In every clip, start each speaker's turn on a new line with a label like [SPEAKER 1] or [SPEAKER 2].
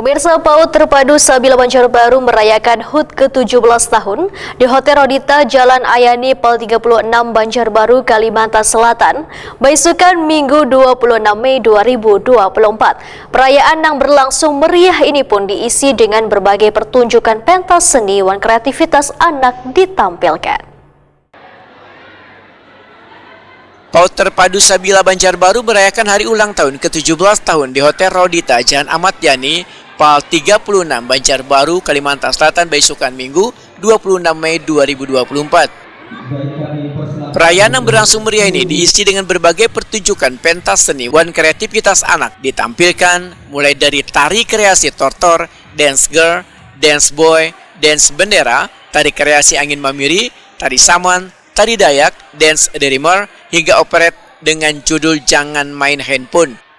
[SPEAKER 1] Pemirsa, PAUD Terpadu Sabila Banjarbaru merayakan HUT ke-17 tahun di Hotel Rodita Jalan Ayani Pel 36 Banjarbaru, Kalimantan Selatan, besukan Minggu 26 Mei 2024. Perayaan yang berlangsung meriah ini pun diisi dengan berbagai pertunjukan pentas seni dan kreativitas anak ditampilkan.
[SPEAKER 2] PAUD Terpadu Sabila Banjarbaru merayakan hari ulang tahun ke-17 tahun di Hotel Rodita Jalan Ahmad Yani, Pel 36 Banjarbaru, Kalimantan Selatan, besokan Minggu 26 Mei 2024. Perayaan yang berlangsung meriah ini diisi dengan berbagai pertunjukan pentas seni dan kreativitas anak ditampilkan mulai dari tari kreasi tortor, dance girl, dance boy, dance bendera, tari kreasi angin mamiri, tari saman, tari Dayak, dance derimer, hingga operet dengan judul Jangan Main Handphone.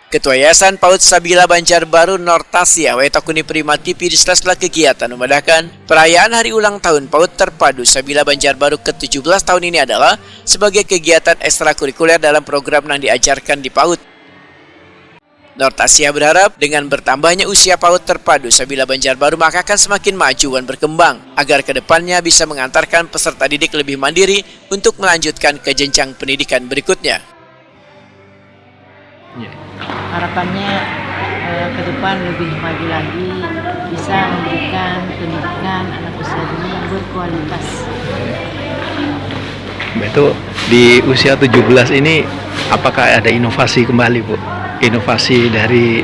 [SPEAKER 2] Ketua Yayasan PAUD Sabila Banjarbaru Nortasia Wetakuni Primati Pirislasla kegiatan memadakan perayaan hari ulang tahun PAUD Terpadu Sabila Banjarbaru ke-17 tahun ini adalah sebagai kegiatan ekstrakurikuler dalam program yang diajarkan di PAUD. Nortasia berharap dengan bertambahnya usia PAUD Terpadu Sabila Banjarbaru maka akan semakin maju dan berkembang agar kedepannya bisa mengantarkan peserta didik lebih mandiri untuk melanjutkan ke jenjang pendidikan berikutnya.
[SPEAKER 3] Harapannya ke depan lebih maju lagi, bisa memberikan pendidikan anak usia dini yang berkualitas.
[SPEAKER 4] Itu di usia 17 ini apakah ada inovasi kembali, Bu? Inovasi dari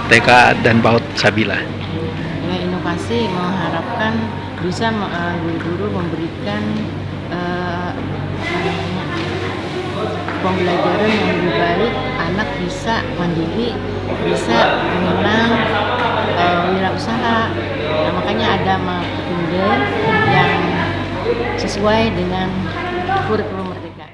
[SPEAKER 4] TK dan PAUD Sabila.
[SPEAKER 3] Ya, inovasi mengharapkan bisa guru-guru memberikan pembelajaran yang lebih baik, anak bisa mandiri, bisa mengenal wirausaha. Nah, makanya ada marketing day yang sesuai dengan kurikulum Merdeka.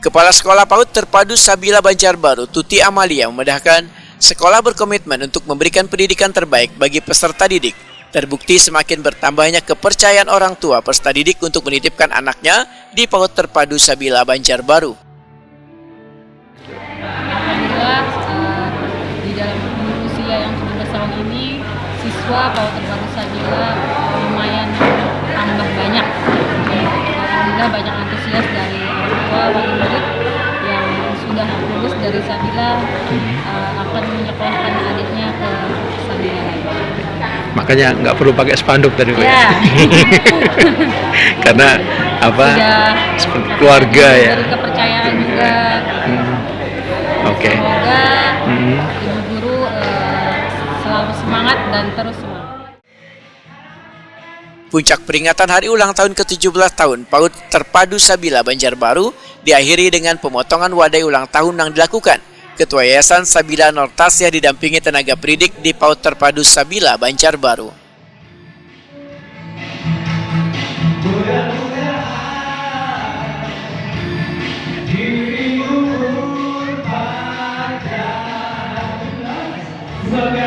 [SPEAKER 2] Kepala Sekolah PAUD Terpadu Sabila Banjarbaru, Tuti Amalia, memedahkan sekolah berkomitmen untuk memberikan pendidikan terbaik bagi peserta didik. Terbukti semakin bertambahnya kepercayaan orang tua peserta didik untuk menitipkan anaknya di PAUD Terpadu Sabila Banjarbaru.
[SPEAKER 5] Alhamdulillah, di dalam usia yang 17 tahun ini, siswa PAUD Terpadu Sabila lumayan tambah banyak. Alhamdulillah banyak antusias dari orang tua, wali murid yang sudah lulus dari Sabila akan menyekolahkan adiknya ke Sabila lagi.
[SPEAKER 4] Makanya nggak perlu pakai spanduk tadi, Pak.
[SPEAKER 5] Ya.
[SPEAKER 4] Karena apa?
[SPEAKER 5] Sudah
[SPEAKER 4] keluarga ya.
[SPEAKER 5] Dari kepercayaan juga.
[SPEAKER 4] Oke.
[SPEAKER 5] Semoga ibu guru selalu semangat dan terus semangat.
[SPEAKER 2] Puncak peringatan hari ulang tahun ke-17 tahun PAUD Terpadu Sabila Banjarbaru diakhiri dengan pemotongan wadai ulang tahun yang dilakukan Ketua Yayasan Sabila Nortasia didampingi tenaga pendidik di PAUD Terpadu Sabila Banjarbaru.
[SPEAKER 6] Sebagai